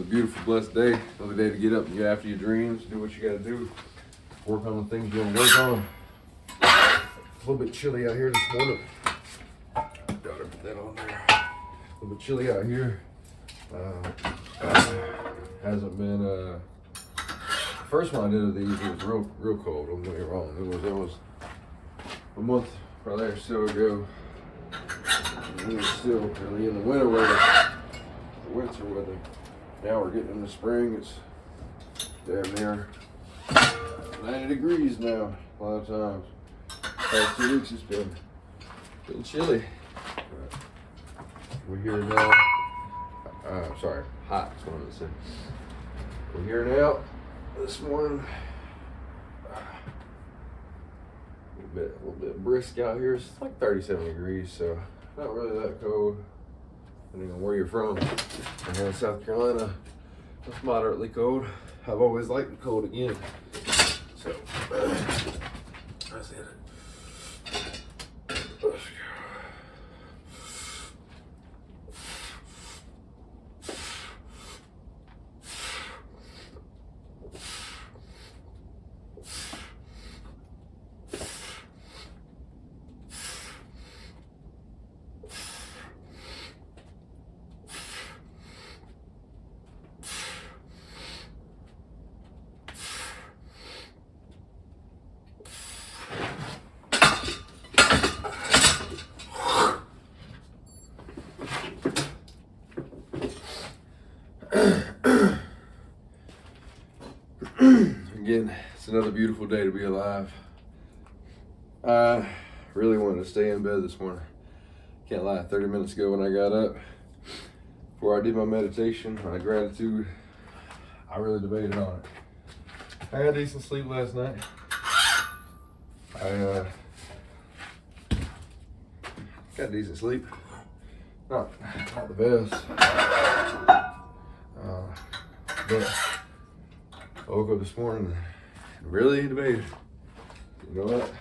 beautiful, blessed day. Another day to get up and get after your dreams, do what you gotta do, work on the things you wanna work on. A little bit chilly out here this morning. Gotta put that on there. A little bit chilly out here. Hasn't been, first one I did of these, it was real cold, don't get me wrong. It was a month, probably or so ago. And we were still really in the winter weather. Now we're getting into spring. It's damn near 90 degrees now. A lot of times. Past 2 weeks it's been chilly. We're here now. Sorry, hot. That's what I was saying. We're here now. This morning, a little bit brisk out here. It's like 37 degrees, so not really that cold. Depending on where you're from. I'm here in South Carolina. It's moderately cold. I've always liked the cold again. So that's it. Let's go. Again, it's another beautiful day to be alive. I really wanted to stay in bed this morning. Can't lie, 30 minutes ago when I got up, before I did my meditation, my gratitude, I really debated on it. I had decent sleep last night. I got decent sleep. Not the best. But I woke up this morning and really debated. You know what?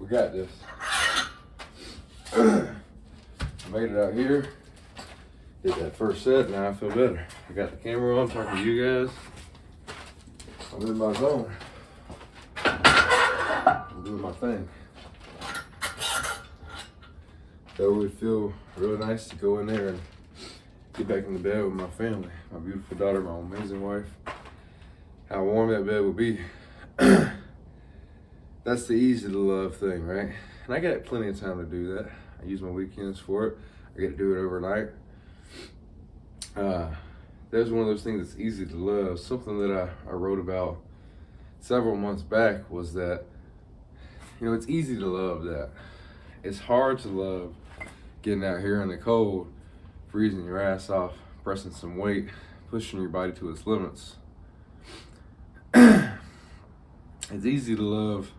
We got this. I made it out here. Did that first set, now I feel better. I got the camera on, talking to you guys. I'm in my zone. I'm doing my thing. So it would feel really nice to go in there and get back in the bed with my family, my beautiful daughter, my amazing wife. How warm that bed would be. That's the easy to love thing, right? And I got plenty of time to do that. I use my weekends for it. I get to do it overnight. There's one of those things that's easy to love. Something that I wrote about several months back was that, you know, it's easy to love that. It's hard to love getting out here in the cold, freezing your ass off, pressing some weight, pushing your body to its limits. It's easy to love,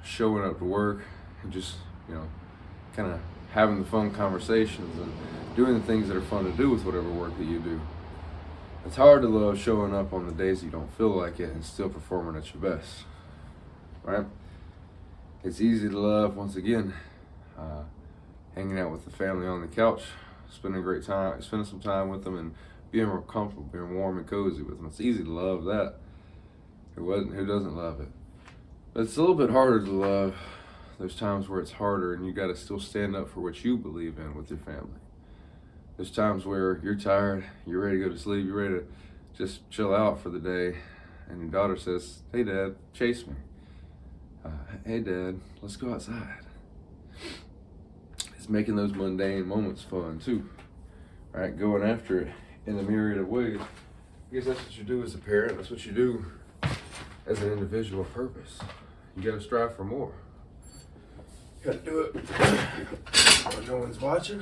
showing up to work and just, kind of having the fun conversations and doing the things that are fun to do with whatever work that you do. It's hard to love showing up on the days you don't feel like it and still performing at your best, right? It's easy to love, once again, hanging out with the family on the couch, spending some time with them and being more comfortable, being warm and cozy with them. It's easy to love that. Who doesn't love it? But it's a little bit harder to love. There's times where it's harder and you got to still stand up for what you believe in with your family. There's times where you're tired, you're ready to go to sleep, you're ready to just chill out for the day, and your daughter says, "Hey Dad, chase me. Hey Dad, let's go outside." It's making those mundane moments fun too, right? Going after it in a myriad of ways. I guess that's what you do as a parent. That's what you do as an individual purpose. You gotta strive for more. You gotta do it when no one's watching.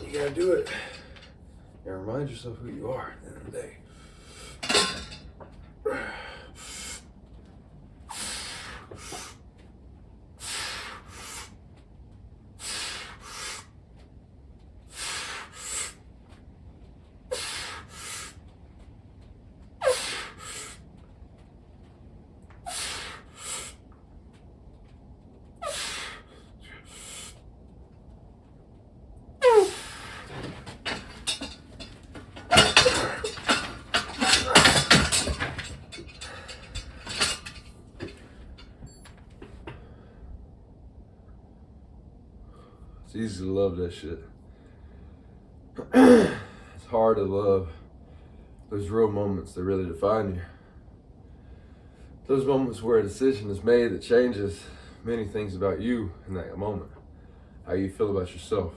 You gotta do it and remind yourself who you are at the end of the day. easy to love that shit. It's hard to love those real moments that really define you. Those moments where a decision is made that changes many things about you in that moment. How you feel about yourself.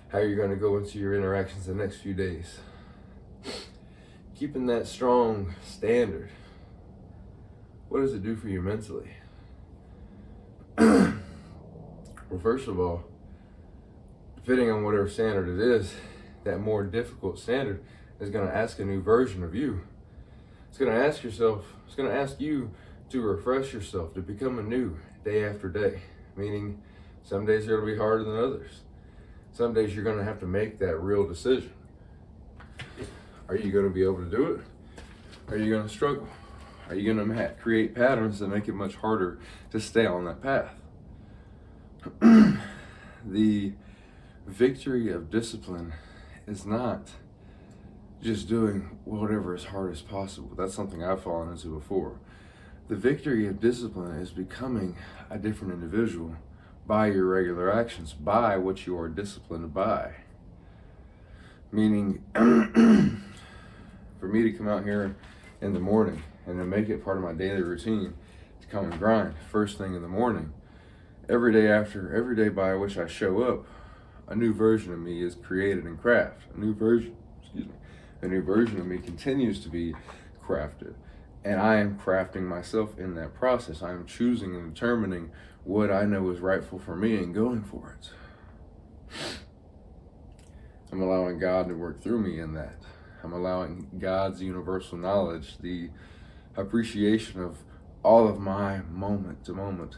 How you're going to go into your interactions the next few days. Keeping that strong standard. What does it do for you mentally? Well, first of all, depending on whatever standard it is, that more difficult standard is going to ask a new version of you. It's going to ask you to refresh yourself, to become anew day after day. Meaning, some days are going to be harder than others. Some days you're going to have to make that real decision. Are you going to be able to do it? Are you going to struggle? Are you going to create patterns that make it much harder to stay on that path? The victory of discipline is not just doing whatever is hard as possible. That's something I've fallen into before. The victory of discipline is becoming a different individual by your regular actions, by what you are disciplined by. Meaning, for me to come out here in the morning and to make it part of my daily routine to come and grind first thing in the morning, every day by which I show up, a new version of me is created and crafted. A new version of me continues to be crafted. And I am crafting myself in that process. I am choosing and determining what I know is rightful for me and going for it. I'm allowing God to work through me in that. I'm allowing God's universal knowledge, the appreciation of all of my moment-to-moment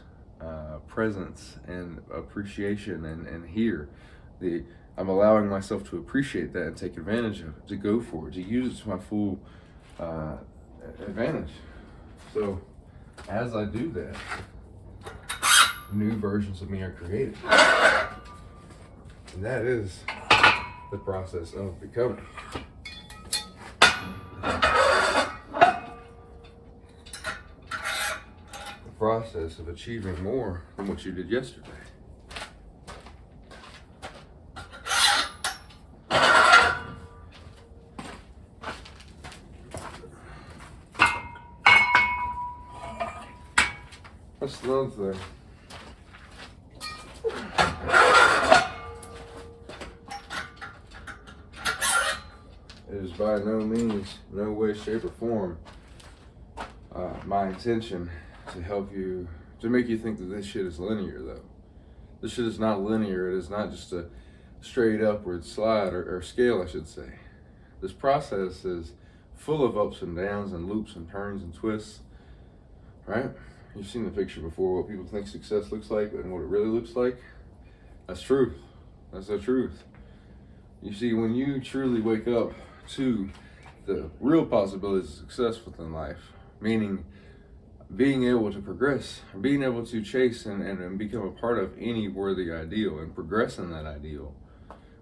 presence and appreciation and here. I'm allowing myself to appreciate that and take advantage of it, to go for it, to use it to my full advantage. So as I do that, new versions of me are created. And that is the process of becoming. The process of achieving more than what you did yesterday. That's another thing. It is by no means, no way, shape, or form my intention to help you, to make you think that this shit is linear, though. This shit is not linear. It is not just a straight upward slide or scale, I should say. This process is full of ups and downs and loops and turns and twists, right? You've seen the picture before, what people think success looks like and what it really looks like. That's truth. That's the truth. You see, when you truly wake up to the real possibilities of success within life, meaning being able to progress, being able to chase and become a part of any worthy ideal and progress in that ideal,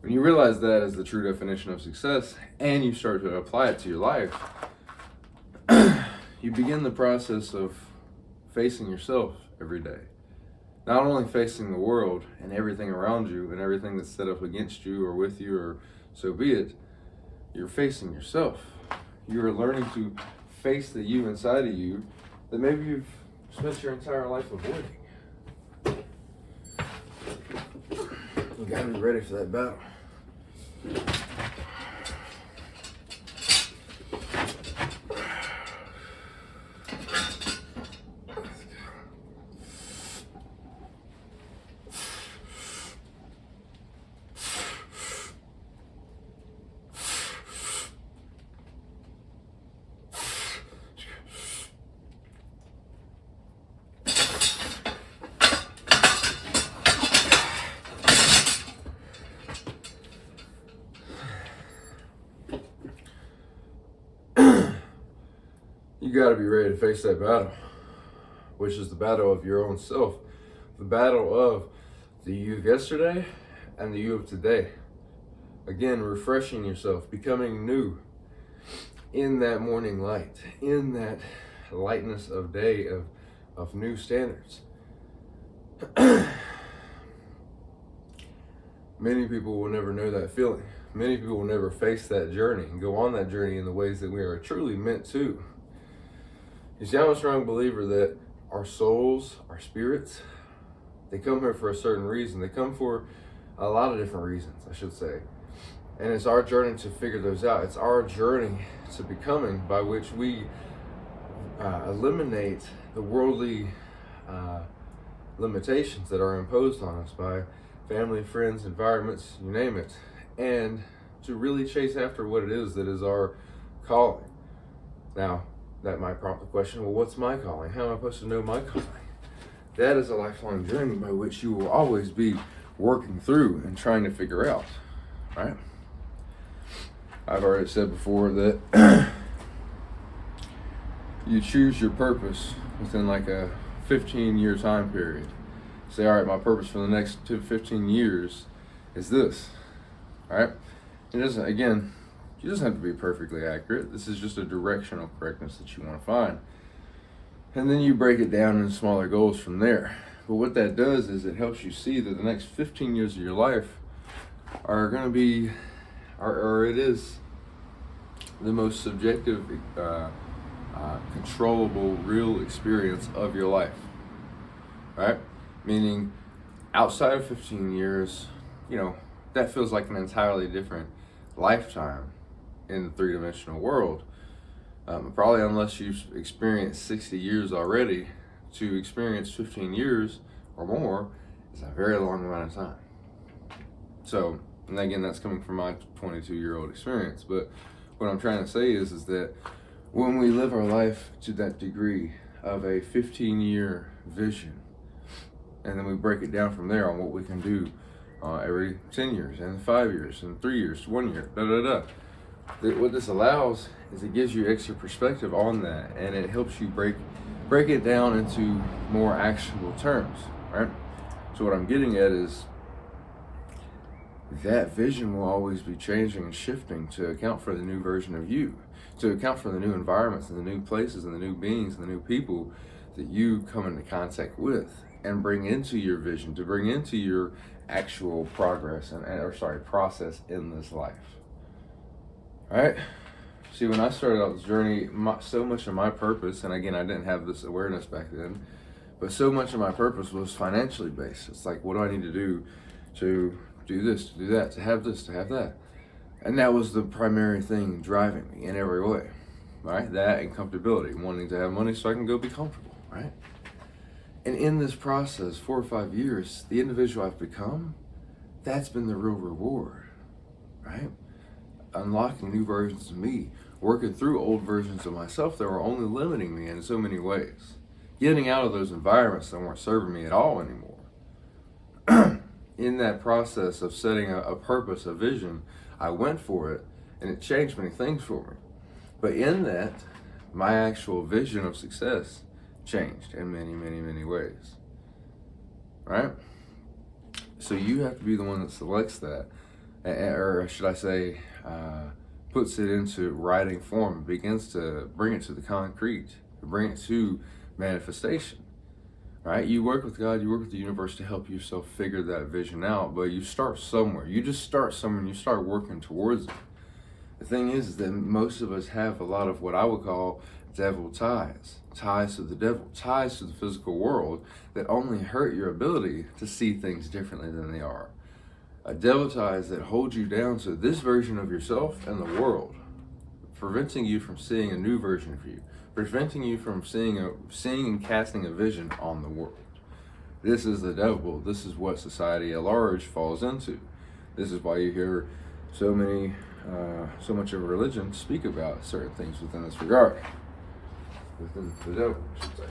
when you realize that as the true definition of success and you start to apply it to your life, you begin the process of facing yourself every day. Not only facing the world and everything around you and everything that's set up against you or with you or so be it, you're facing yourself. You're learning to face the you inside of you that maybe you've spent your entire life avoiding. You gotta be ready for that battle. You got to be ready to face that battle, which is the battle of your own self, the battle of the you of yesterday and the you of today. Again, refreshing yourself, becoming new in that morning light, in that lightness of day of new standards. many people will never know that feeling. Many people will never face that journey and go on that journey in the ways that we are truly meant to. You see, I'm a strong believer that our souls, our spirits, they come here for a certain reason. They come for a lot of different reasons, I should say. And it's our journey to figure those out. It's our journey to becoming by which we eliminate the worldly limitations that are imposed on us by family, friends, environments, you name it, and to really chase after what it is that is our calling. Now, that might prompt the question, well, what's my calling? How am I supposed to know my calling? That is a lifelong journey by which you will always be working through and trying to figure out, right? I've already said before that you choose your purpose within like a 15-year time period. Say, all right, my purpose for the next 15 years is this, all right? It doesn't, again, it doesn't have to be perfectly accurate. This is just a directional correctness that you want to find. And then you break it down into smaller goals from there. But what that does is it helps you see that the next 15 years of your life are going to be, or it is the most subjective, controllable, real experience of your life, right? Meaning outside of 15 years, you know, that feels like an entirely different lifetime in the three-dimensional world. Probably unless you've experienced 60 years already, to experience 15 years or more is a very long amount of time. So, and again, that's coming from my 22-year-old experience. But what I'm trying to say is that when we live our life to that degree of a 15-year vision, and then we break it down from there on what we can do every 10 years, and 5 years, and 3 years, 1 year, what this allows is it gives you extra perspective on that, and it helps you break it down into more actionable terms, right? So what I'm getting at is that vision will always be changing and shifting to account for the new version of you, to account for the new environments and the new places and the new beings and the new people that you come into contact with and bring into your vision, to bring into your actual progress process in this life. All right? See, when I started out this journey, so much of my purpose, and again, I didn't have this awareness back then, but so much of my purpose was financially based. It's like, what do I need to do this, to do that, to have this, to have that? And that was the primary thing driving me in every way, right? That and comfortability, wanting to have money so I can go be comfortable, right? And in this process, 4 or 5 years, the individual I've become, that's been the real reward, right? Unlocking new versions of me, working through old versions of myself that were only limiting me in so many ways. Getting out of those environments that weren't serving me at all anymore. In that process of setting a purpose, a vision, I went for it, and it changed many things for me. But in that, my actual vision of success changed in many, many, many ways, right? So you have to be the one that selects that, or should I say, puts it into writing form, begins to bring it to the concrete, bring it to manifestation, right? You work with God, you work with the universe to help yourself figure that vision out, but you start somewhere. You just start somewhere and you start working towards it. The thing is that most of us have a lot of what I would call devil ties to the devil, ties to the physical world that only hurt your ability to see things differently than they are. Devil ties that hold you down to this version of yourself and the world, preventing you from seeing a new version of you, preventing you from seeing and casting a vision on the world. This is the devil. This is what society at large falls into. This is why you hear so much of religion speak about certain things within this regard. Within the devil, I should say.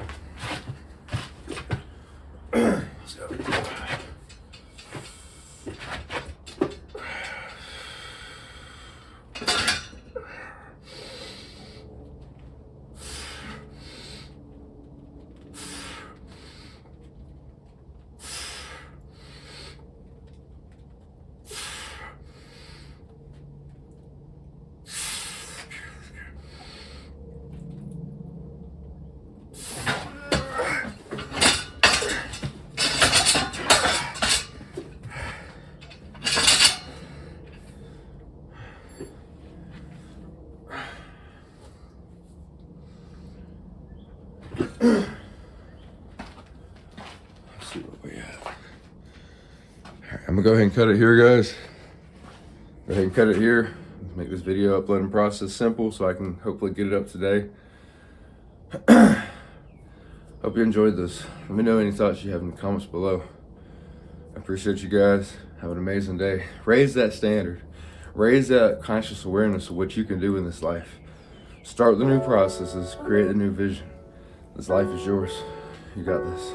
Let's see what we have. Alright, I'm gonna go ahead and cut it here, guys. Go ahead and cut it here. Make this video uploading process simple so I can hopefully get it up today. Hope you enjoyed this. Let me know any thoughts you have in the comments below. I appreciate you guys. Have an amazing day. Raise that standard. Raise that conscious awareness of what you can do in this life. Start the new processes. Create the new vision. This life is yours. You got this.